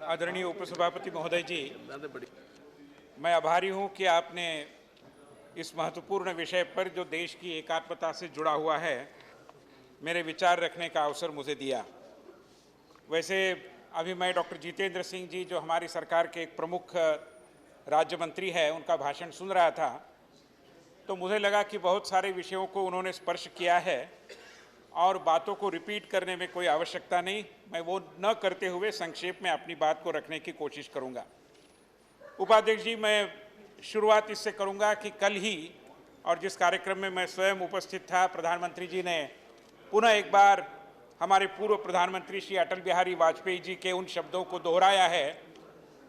आदरणीय उपसभापति महोदय जी, मैं आभारी हूं कि आपने इस महत्वपूर्ण विषय पर जो देश की एकात्मता से जुड़ा हुआ है, मेरे विचार रखने का अवसर मुझे दिया। वैसे अभी मैं डॉक्टर जितेंद्र सिंह जी, जो हमारी सरकार के एक प्रमुख राज्य मंत्री है, उनका भाषण सुन रहा था, तो मुझे लगा कि बहुत सारे विषयों को उन्होंने स्पर्श किया है और बातों को रिपीट करने में कोई आवश्यकता नहीं। मैं वो न करते हुए संक्षेप में अपनी बात को रखने की कोशिश करूंगा। उपाध्यक्ष जी, मैं शुरुआत इससे करूंगा कि कल ही और जिस कार्यक्रम में मैं स्वयं उपस्थित था, प्रधानमंत्री जी ने पुनः एक बार हमारे पूर्व प्रधानमंत्री श्री अटल बिहारी वाजपेयी जी के उन शब्दों को दोहराया है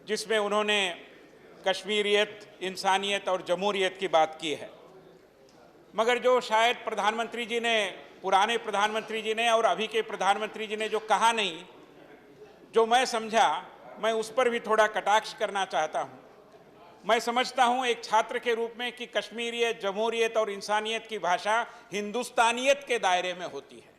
जिसमें उन्होंने कश्मीरियत, इंसानियत और जमहूरियत की बात की है। मगर जो शायद प्रधानमंत्री जी ने, पुराने प्रधानमंत्री जी ने और अभी के प्रधानमंत्री जी ने जो कहा नहीं, जो मैं समझा, मैं उस पर भी थोड़ा कटाक्ष करना चाहता हूं। मैं समझता हूं एक छात्र के रूप में कि कश्मीरियत, जमहूरियत और इंसानियत की भाषा हिंदुस्तानियत के दायरे में होती है,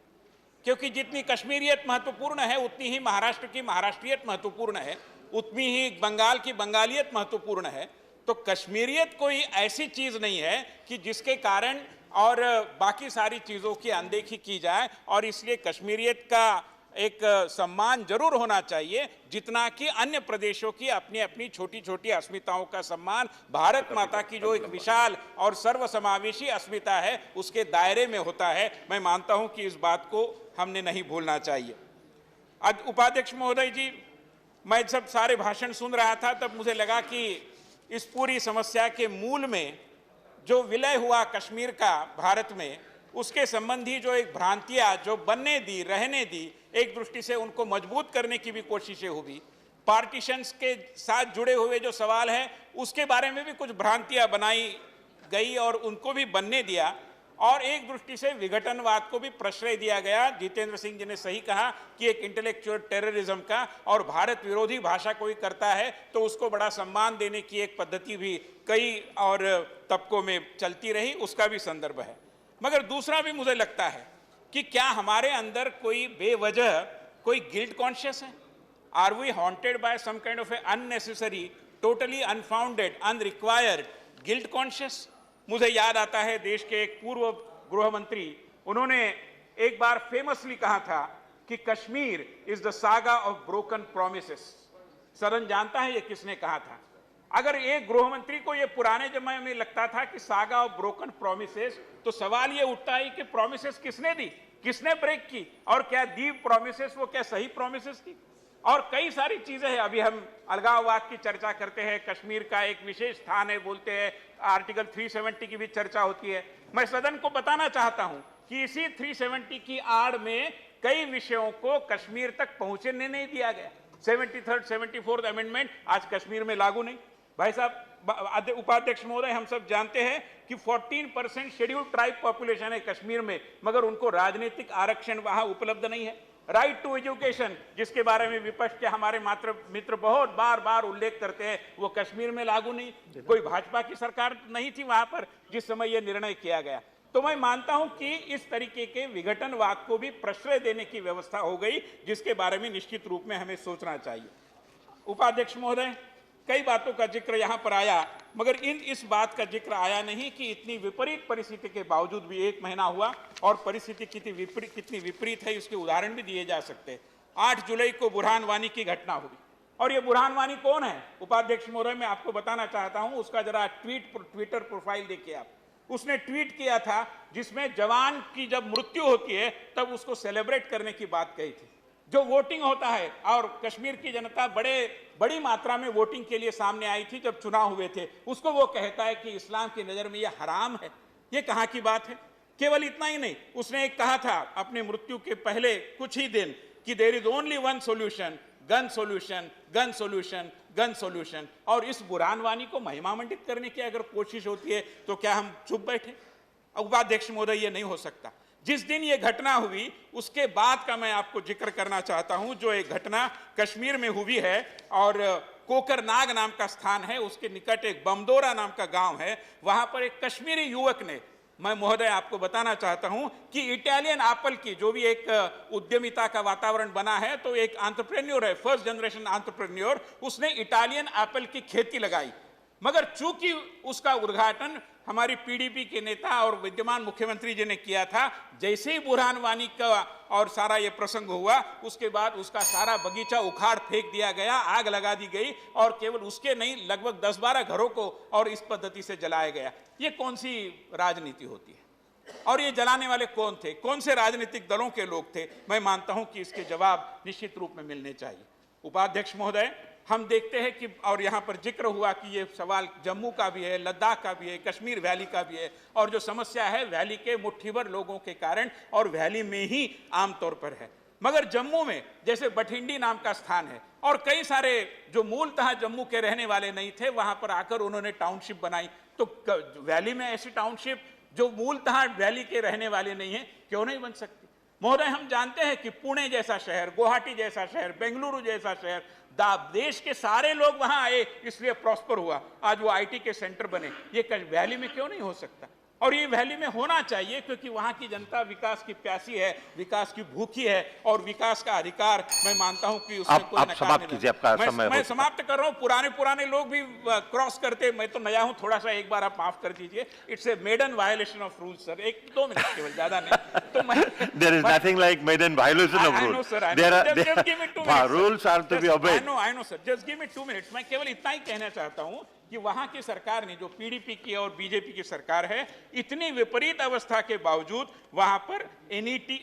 क्योंकि जितनी कश्मीरियत महत्वपूर्ण है उतनी ही महाराष्ट्र की महाराष्ट्रियत महत्वपूर्ण है, उतनी ही बंगाल की बंगालियत महत्वपूर्ण है। तो कश्मीरियत कोई ऐसी चीज नहीं है कि जिसके कारण और बाकी सारी चीजों की अनदेखी की जाए, और इसलिए कश्मीरियत का एक सम्मान जरूर होना चाहिए जितना कि अन्य प्रदेशों की अपनी अपनी छोटी छोटी अस्मिताओं का सम्मान भारत माता की जो एक विशाल और सर्वसमावेशी अस्मिता है उसके दायरे में होता है। मैं मानता हूं कि इस बात को हमने नहीं भूलना चाहिए। आज उपाध्यक्ष महोदय जी, मैं जब सारे भाषण सुन रहा था तब मुझे लगा कि इस पूरी समस्या के मूल में जो विलय हुआ कश्मीर का भारत में, उसके संबंधी जो एक भ्रांतियां जो बनने दी, रहने दी, एक दृष्टि से उनको मजबूत करने की भी कोशिशें हुई। पार्टीशंस के साथ जुड़े हुए जो सवाल हैं उसके बारे में भी कुछ भ्रांतियां बनाई गई और उनको भी बनने दिया, और एक दृष्टि से विघटनवाद को भी प्रश्रय दिया गया। जितेंद्र सिंह जी ने सही कहा कि एक इंटेलेक्चुअल टेररिज्म का और भारत विरोधी भाषा कोई करता है तो उसको बड़ा सम्मान देने की एक पद्धति भी कई और तबकों में चलती रही, उसका भी संदर्भ है। मगर दूसरा भी मुझे लगता है कि क्या हमारे अंदर कोई बेवजह कोई गिल्ट कॉन्शियस है? Are we haunted by some kind of a unnecessary, totally unfounded, unrequired guilt conscious? मुझे याद आता है देश के एक पूर्व गृह मंत्री, उन्होंने एक बार फेमसली कहा था कि Kashmir is the saga of broken promises. सदन जानता है ये किसने कहा था? अगर एक गृह मंत्री को ये पुराने जमाने में लगता था कि सागा ऑफ ब्रोकन प्रोमिसेस, तो सवाल ये उठता है कि प्रोमिसेस किसने दी, किसने ब्रेक की, और क्या दी प्रोमिसेस वो क्या सही प्रोमिसेस थी? और कई सारी चीजें हैं। अभी हम अलगाववाद की चर्चा करते हैं, कश्मीर का एक विशेष स्थान है बोलते हैं, आर्टिकल 370 की भी चर्चा होती है। मैं सदन को बताना चाहता हूं कि इसी 370 की आड़ में कई विषयों को कश्मीर तक पहुंचने नहीं दिया गया। 73rd 74th अमेंडमेंट आज कश्मीर में लागू नहीं। भाई साहब, उपाध्यक्ष महोदय, हम सब जानते हैं कि 14% शेड्यूल्ड ट्राइब पॉपुलेशन है कश्मीर में, मगर उनको राजनीतिक आरक्षण वहां उपलब्ध नहीं है। राइट टू एजुकेशन, जिसके बारे में विपक्ष के हमारे मित्र बहुत बार बार उल्लेख करते हैं, वो कश्मीर में लागू नहीं। कोई भाजपा की सरकार नहीं थी वहां पर जिस समय यह निर्णय किया गया। तो मैं मानता हूं कि इस तरीके के विघटनवाद को भी प्रश्रय देने की व्यवस्था हो गई, जिसके बारे में निश्चित रूप में हमें सोचना चाहिए। उपाध्यक्ष महोदय, कई बातों का जिक्र यहां पर आया, मगर इस बात का जिक्र आया नहीं कि इतनी विपरीत परिस्थिति के बावजूद भी 1 महीना हुआ और परिस्थिति कितनी विपरीत है, इसके उदाहरण भी दिए जा सकते हैं। 8 जुलाई को बुरहान वानी की घटना हुई, और ये बुरहान वानी कौन है? उपाध्यक्ष महोदय, मैं आपको बताना चाहता हूं, उसका जरा ट्विटर प्रोफाइल देखिए आप। उसने ट्वीट किया था जिसमें जवान की जब मृत्यु होती है तब उसको सेलिब्रेट करने की बात कही थी। जो वोटिंग होता है, और कश्मीर की जनता बड़ी मात्रा में वोटिंग के लिए सामने आई थी जब चुनाव हुए थे, उसको वो कहता है कि इस्लाम की नजर में ये हराम है। ये कहाँ की बात है? केवल इतना ही नहीं, उसने एक कहा था अपनी मृत्यु के पहले कुछ ही दिन कि there is only one solution, gun solution, gun solution, gun solution. और इस बुरहान वानी को महिमामंडित करने की अगर कोशिश होती है तो क्या हम चुप बैठे? उपाध्यक्ष महोदय, ये नहीं हो सकता। जिस दिन ये घटना हुई उसके बाद का मैं आपको जिक्र करना चाहता हूं, जो एक घटना कश्मीर में हुई है, और कोकरनाग नाम का स्थान है, उसके निकट एक बमदोरा नाम का गांव है। वहां पर एक कश्मीरी युवक ने मैं महोदय आपको बताना चाहता हूं कि इटालियन एप्पल की जो भी एक उद्यमिता का वातावरण बना है, तो एक एंटरप्रेन्योर है, फर्स्ट जनरेशन एंटरप्रेन्योर, उसने इटालियन एप्पल की खेती लगाई। मगर चूंकि उसका उद्घाटन हमारी पीडीपी के नेता और विद्यमान मुख्यमंत्री जी ने किया था, जैसे ही बुरहान वानी का और सारा ये प्रसंग हुआ, उसके बाद उसका सारा बगीचा उखाड़ फेंक दिया गया, आग लगा दी गई, और केवल उसके नहीं लगभग 10-12 घरों को और इस पद्धति से जलाया गया। ये कौन सी राजनीति होती है? और ये जलाने वाले कौन थे? कौन से राजनीतिक दलों के लोग थे? मैं मानता हूं कि इसके जवाब निश्चित रूप में मिलने चाहिए। उपाध्यक्ष महोदय, हम देखते हैं कि, और यहाँ पर जिक्र हुआ कि ये सवाल जम्मू का भी है, लद्दाख का भी है, कश्मीर वैली का भी है, और जो समस्या है वैली के मुट्ठीभर लोगों के कारण और वैली में ही आमतौर पर है। मगर जम्मू में जैसे बठिंडी नाम का स्थान है, और कई सारे जो मूलतः जम्मू के रहने वाले नहीं थे, वहां पर आकर उन्होंने टाउनशिप बनाई। तो वैली में ऐसी टाउनशिप जो मूलतः वैली के रहने वाले नहीं है, क्यों नहीं बन सकती? महोदय, हम जानते हैं कि पुणे जैसा शहर, गुवाहाटी जैसा शहर, बेंगलुरु जैसा शहर, देश के सारे लोग वहां आए, इसलिए प्रॉस्पर हुआ, आज वो आईटी के सेंटर बने। ये वैली में क्यों नहीं हो सकता? और ये वैली में होना चाहिए, क्योंकि वहां की जनता विकास की प्यासी है, विकास की भूखी है, और विकास का अधिकार मैं मानता हूं कि उसमें कोई आप समाप्त कीजिए, आपका समय मैं समाप्त कर रहा हूं। पुराने लोग भी क्रॉस करते, मैं तो नया हूं, थोड़ा सा एक बार आप माफ कर दीजिए। It's a maiden violation of rules sir. 1-2 minute केवल, ज्यादा नहीं। तो मैं there is nothing like maiden violation of rules. Rules are to be obeyed. I know sir, just give me 2 minutes. मैं केवल इतना ही कहना चाहता हूं कि वहां की सरकार ने, जो पीडीपी की और बीजेपी की सरकार है, इतनी विपरीत अवस्था के बावजूद वहां पर एनईटी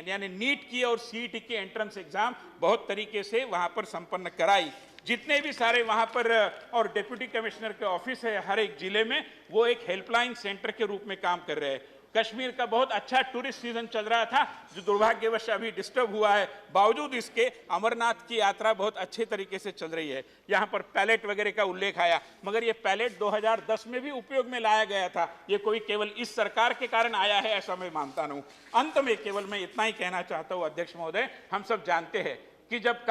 यानी नीट की और सीईटी की एंट्रेंस एग्जाम बहुत तरीके से वहां पर संपन्न कराई। जितने भी सारे वहां पर और डिप्टी कमिश्नर के ऑफिस है हर एक जिले में, वो एक हेल्पलाइन सेंटर के रूप में काम कर रहे हैं। कश्मीर का बहुत अच्छा टूरिस्ट सीजन चल रहा था, जो दुर्भाग्यवश अभी डिस्टर्ब हुआ है। बावजूद इसके अमरनाथ की यात्रा बहुत अच्छे तरीके से चल रही है। यहाँ पर पैलेट वगैरह का उल्लेख आया, मगर ये पैलेट 2010 में भी उपयोग में लाया गया था। ये कोई केवल इस सरकार के कारण आया है ऐसा मैं मानता नहीं। अंत में केवल मैं इतना ही कहना चाहता हूँ अध्यक्ष महोदय, हम सब जानते हैं कि जब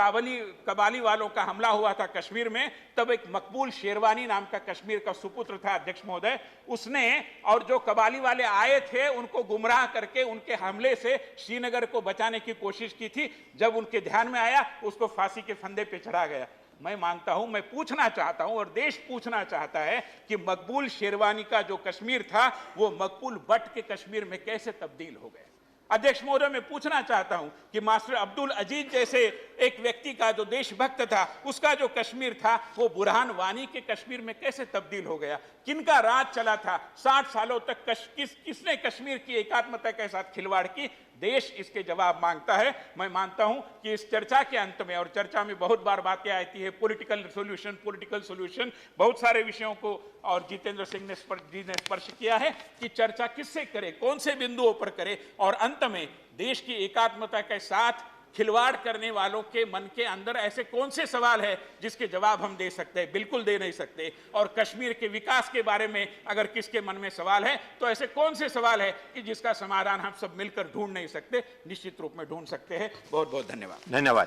कबाली वालों का हमला हुआ था कश्मीर में, तब एक मकबूल शेरवानी नाम का कश्मीर का सुपुत्र था अध्यक्ष महोदय, उसने और जो कबाली वाले आए थे उनको गुमराह करके उनके हमले से श्रीनगर को बचाने की कोशिश की थी। जब उनके ध्यान में आया, उसको फांसी के फंदे पे चढ़ा गया। मैं मानता हूं, मैं पूछना चाहता हूं और देश पूछना चाहता है कि मकबूल शेरवानी का जो कश्मीर था, वो मकबूल भट्ट के कश्मीर में कैसे तब्दील हो गया? अध्यक्ष महोदय, मैं पूछना चाहता हूं कि मास्टर अब्दुल अजीज जैसे एक व्यक्ति का जो देशभक्त था, उसका जो कश्मीर था, वो बुरहान वानी के कश्मीर में कैसे तब्दील हो गया? किनका राज चला था 60 सालों तक? किसने कश्मीर की एकात्मता के साथ खिलवाड़ की? देश इसके जवाब मांगता है। मैं मानता हूं कि इस चर्चा के अंत में, और चर्चा में बहुत बार बातें आती है पॉलिटिकल सॉल्यूशन, बहुत सारे विषयों को और जितेंद्र सिंह ने स्पर्श किया है कि चर्चा किससे करे, कौन से बिंदुओं पर करे, और अंत में देश की एकात्मता के साथ खिलवाड़ करने वालों के मन के अंदर ऐसे कौन से सवाल है जिसके जवाब हम दे सकते हैं? बिल्कुल दे नहीं सकते। और कश्मीर के विकास के बारे में अगर किसके मन में सवाल है, तो ऐसे कौन से सवाल है कि जिसका समाधान हम सब मिलकर ढूंढ नहीं सकते? निश्चित रूप में ढूंढ सकते हैं। बहुत बहुत धन्यवाद।